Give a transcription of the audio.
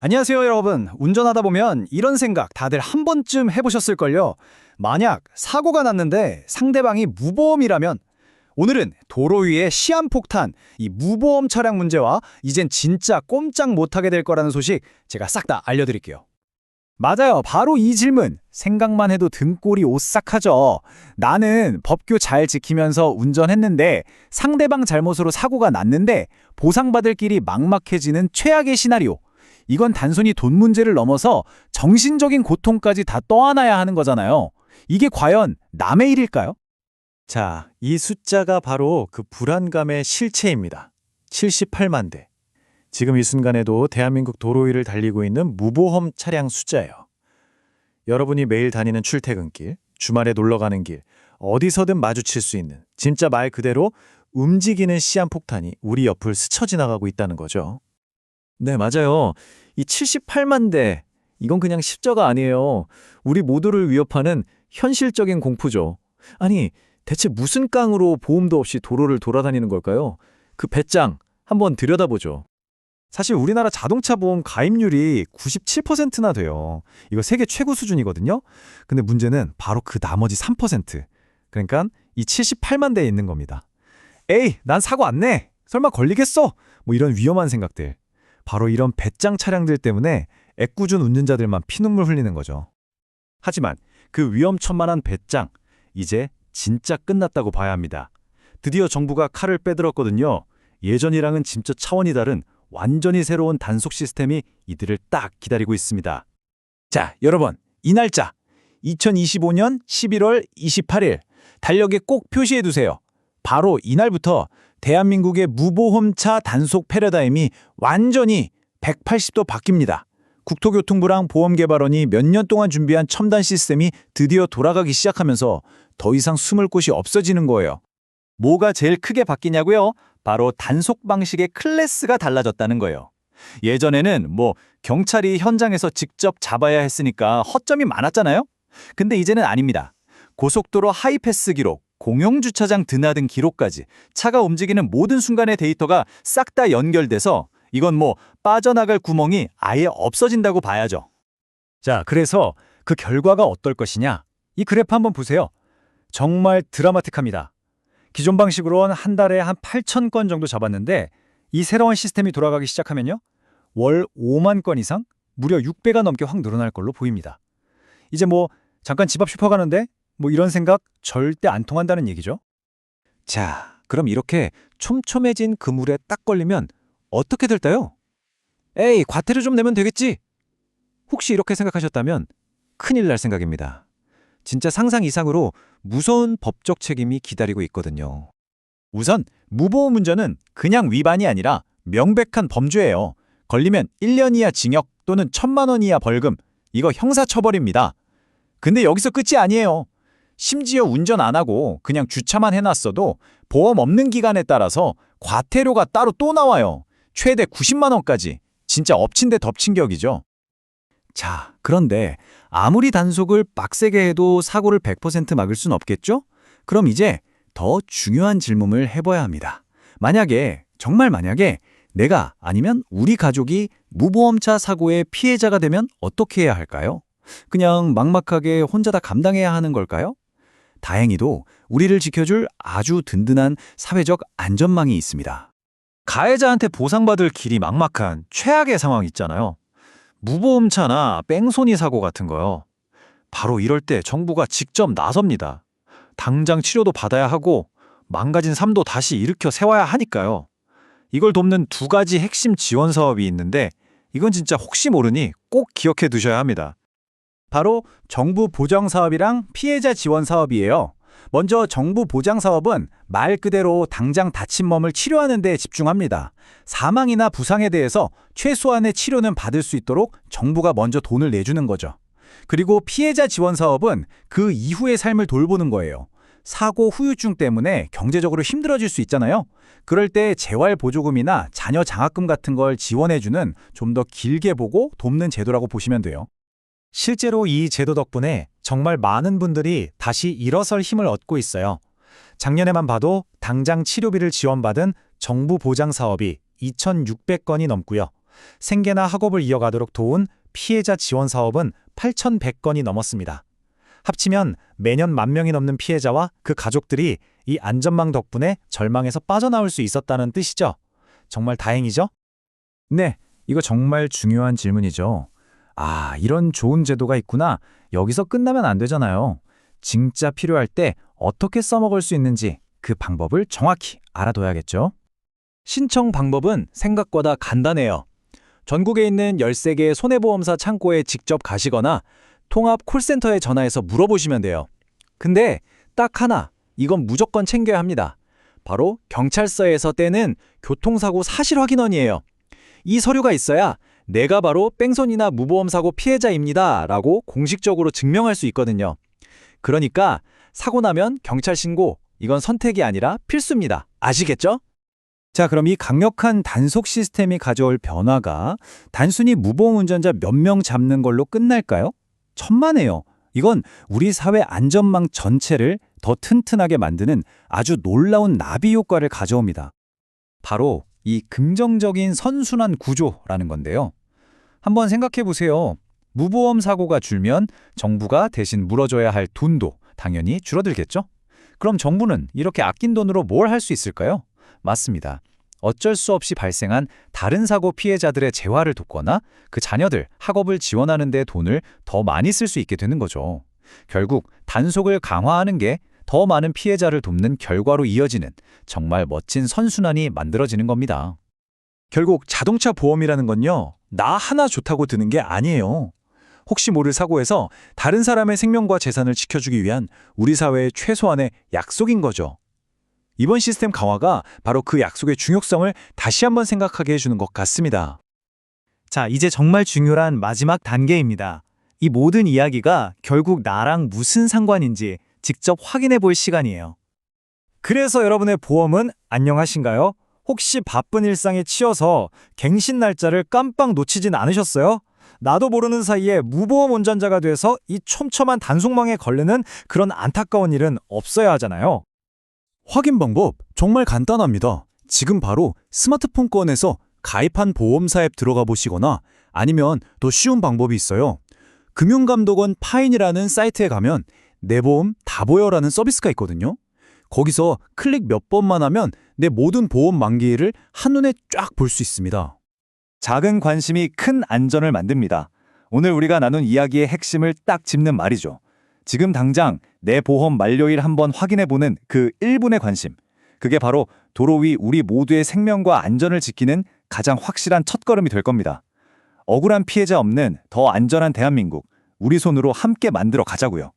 안녕하세요, 여러분. 운전하다 보면 이런 생각 다들 한 번쯤 해보셨을걸요. 만약 사고가 났는데 상대방이 무보험이라면 오늘은 도로 위의 시한폭탄, 이 무보험 차량 문제와 이젠 진짜 꼼짝 못하게 될 거라는 소식 제가 싹 다 알려드릴게요. 맞아요. 바로 이 질문. 생각만 해도 등골이 오싹하죠. 나는 법규 잘 지키면서 운전했는데 상대방 잘못으로 사고가 났는데 보상받을 길이 막막해지는 최악의 시나리오. 이건 단순히 돈 문제를 넘어서 정신적인 고통까지 다 떠안아야 하는 거잖아요. 이게 과연 남의 일일까요? 자, 이 숫자가 바로 그 불안감의 실체입니다. 78만 대. 지금 이 순간에도 대한민국 도로 위를 달리고 있는 무보험 차량 숫자예요. 여러분이 매일 다니는 출퇴근길, 주말에 놀러 가는 길, 어디서든 마주칠 수 있는 진짜 말 그대로 움직이는 시한폭탄이 우리 옆을 스쳐 지나가고 있다는 거죠. 네, 맞아요. 이 78만 대, 이건 그냥 십자가 아니에요. 우리 모두를 위협하는 현실적인 공포죠. 아니, 대체 무슨 깡으로 보험도 없이 도로를 돌아다니는 걸까요? 그 배짱 한번 들여다보죠. 사실 우리나라 자동차 보험 가입률이 97%나 돼요. 이거 세계 최고 수준이거든요. 근데 문제는 바로 그 나머지 3%. 그러니까 이 78만 대에 있는 겁니다. 에이, 난 사고 안 내. 설마 걸리겠어? 뭐 이런 위험한 생각들. 바로 이런 배짱 차량들 때문에 애꿎은 운전자들만 피눈물 흘리는 거죠. 하지만 그 위험천만한 배짱, 이제 진짜 끝났다고 봐야 합니다. 드디어 정부가 칼을 빼들었거든요. 예전이랑은 진짜 차원이 다른 완전히 새로운 단속 시스템이 이들을 딱 기다리고 있습니다. 자, 여러분, 이 날짜 2025년 11월 28일 달력에 꼭 표시해두세요. 바로 이날부터 대한민국의 무보험차 단속 패러다임이 완전히 180도 바뀝니다. 국토교통부랑 보험개발원이 몇 년 동안 준비한 첨단 시스템이 드디어 돌아가기 시작하면서 더 이상 숨을 곳이 없어지는 거예요. 뭐가 제일 크게 바뀌냐고요? 바로 단속 방식의 클래스가 달라졌다는 거예요. 예전에는 경찰이 현장에서 직접 잡아야 했으니까 허점이 많았잖아요? 근데 이제는 아닙니다. 고속도로 하이패스 기록, 공용주차장 드나든 기록까지 차가 움직이는 모든 순간의 데이터가 싹 다 연결돼서 이건 빠져나갈 구멍이 아예 없어진다고 봐야죠. 자, 그래서 그 결과가 어떨 것이냐? 이 그래프 한번 보세요. 정말 드라마틱합니다. 기존 방식으로는 한 달에 한 8천 건 정도 잡았는데 이 새로운 시스템이 돌아가기 시작하면요. 월 5만 건 이상, 무려 6배가 넘게 확 늘어날 걸로 보입니다. 이제 잠깐 집 앞 슈퍼 가는데 이런 생각 절대 안 통한다는 얘기죠. 자, 그럼 이렇게 촘촘해진 그물에 딱 걸리면 어떻게 될까요? 에이, 과태료 좀 내면 되겠지? 혹시 이렇게 생각하셨다면 큰일 날 생각입니다. 진짜 상상 이상으로 무서운 법적 책임이 기다리고 있거든요. 우선 무보험 운전은 그냥 위반이 아니라 명백한 범죄예요. 걸리면 1년 이하 징역 또는 1,000만 원 이하 벌금, 이거 형사처벌입니다. 근데 여기서 끝이 아니에요. 심지어 운전 안 하고 그냥 주차만 해놨어도 보험 없는 기간에 따라서 과태료가 따로 또 나와요. 최대 90만 원까지. 진짜 엎친 데 덮친 격이죠. 자, 그런데 아무리 단속을 빡세게 해도 사고를 100% 막을 순 없겠죠? 그럼 이제 더 중요한 질문을 해봐야 합니다. 정말 만약에 내가 아니면 우리 가족이 무보험차 사고의 피해자가 되면 어떻게 해야 할까요? 그냥 막막하게 혼자 다 감당해야 하는 걸까요? 다행히도 우리를 지켜줄 아주 든든한 사회적 안전망이 있습니다. 가해자한테 보상받을 길이 막막한 최악의 상황 있잖아요. 무보험차나 뺑소니 사고 같은 거요. 바로 이럴 때 정부가 직접 나섭니다. 당장 치료도 받아야 하고 망가진 삶도 다시 일으켜 세워야 하니까요. 이걸 돕는 두 가지 핵심 지원 사업이 있는데 이건 진짜 혹시 모르니 꼭 기억해 두셔야 합니다. 바로 정부 보장 사업이랑 피해자 지원 사업이에요. 먼저 정부 보장 사업은 말 그대로 당장 다친 몸을 치료하는 데 집중합니다. 사망이나 부상에 대해서 최소한의 치료는 받을 수 있도록 정부가 먼저 돈을 내주는 거죠. 그리고 피해자 지원 사업은 그 이후의 삶을 돌보는 거예요. 사고 후유증 때문에 경제적으로 힘들어질 수 있잖아요. 그럴 때 재활보조금이나 자녀 장학금 같은 걸 지원해주는 좀 더 길게 보고 돕는 제도라고 보시면 돼요. 실제로 이 제도 덕분에 정말 많은 분들이 다시 일어설 힘을 얻고 있어요. 작년에만 봐도 당장 치료비를 지원받은 정부 보장 사업이 2,600건이 넘고요. 생계나 학업을 이어가도록 도운 피해자 지원 사업은 8,100건이 넘었습니다. 합치면 매년 10,000명이 넘는 피해자와 그 가족들이 이 안전망 덕분에 절망에서 빠져나올 수 있었다는 뜻이죠. 정말 다행이죠? 네, 이거 정말 중요한 질문이죠. 아, 이런 좋은 제도가 있구나. 여기서 끝나면 안 되잖아요. 진짜 필요할 때 어떻게 써먹을 수 있는지 그 방법을 정확히 알아둬야겠죠. 신청 방법은 생각보다 간단해요. 전국에 있는 13개의 손해보험사 창고에 직접 가시거나 통합 콜센터에 전화해서 물어보시면 돼요. 근데 딱 하나, 이건 무조건 챙겨야 합니다. 바로 경찰서에서 떼는 교통사고 사실 확인원이에요. 이 서류가 있어야 내가 바로 뺑소니나 무보험사고 피해자입니다 라고 공식적으로 증명할 수 있거든요. 그러니까 사고 나면 경찰 신고, 이건 선택이 아니라 필수입니다. 아시겠죠? 자, 그럼 이 강력한 단속 시스템이 가져올 변화가 단순히 무보험 운전자 몇 명 잡는 걸로 끝날까요? 천만에요. 이건 우리 사회 안전망 전체를 더 튼튼하게 만드는 아주 놀라운 나비 효과를 가져옵니다. 바로 이 긍정적인 선순환 구조라는 건데요. 한번 생각해 보세요. 무보험 사고가 줄면 정부가 대신 물어줘야 할 돈도 당연히 줄어들겠죠? 그럼 정부는 이렇게 아낀 돈으로 뭘 할 수 있을까요? 맞습니다. 어쩔 수 없이 발생한 다른 사고 피해자들의 재활을 돕거나 그 자녀들 학업을 지원하는 데 돈을 더 많이 쓸 수 있게 되는 거죠. 결국 단속을 강화하는 게 더 많은 피해자를 돕는 결과로 이어지는 정말 멋진 선순환이 만들어지는 겁니다. 결국 자동차 보험이라는 건요, 나 하나 좋다고 드는 게 아니에요. 혹시 모를 사고에서 다른 사람의 생명과 재산을 지켜주기 위한 우리 사회의 최소한의 약속인 거죠. 이번 시스템 강화가 바로 그 약속의 중요성을 다시 한번 생각하게 해주는 것 같습니다. 자, 이제 정말 중요한 마지막 단계입니다. 이 모든 이야기가 결국 나랑 무슨 상관인지 직접 확인해 볼 시간이에요. 그래서 여러분의 보험은 안녕하신가요? 혹시 바쁜 일상에 치여서 갱신 날짜를 깜빡 놓치진 않으셨어요? 나도 모르는 사이에 무보험 운전자가 돼서 이 촘촘한 단속망에 걸리는 그런 안타까운 일은 없어야 하잖아요. 확인 방법 정말 간단합니다. 지금 바로 스마트폰 꺼내서 가입한 보험사 앱 들어가 보시거나 아니면 더 쉬운 방법이 있어요. 금융감독원 파인이라는 사이트에 가면 내 보험 다 보여라는 서비스가 있거든요. 거기서 클릭 몇 번만 하면 내 모든 보험 만기일을 한눈에 쫙 볼 수 있습니다. 작은 관심이 큰 안전을 만듭니다. 오늘 우리가 나눈 이야기의 핵심을 딱 짚는 말이죠. 지금 당장 내 보험 만료일 한번 확인해보는 그 1분의 관심. 그게 바로 도로 위 우리 모두의 생명과 안전을 지키는 가장 확실한 첫걸음이 될 겁니다. 억울한 피해자 없는 더 안전한 대한민국, 우리 손으로 함께 만들어 가자고요.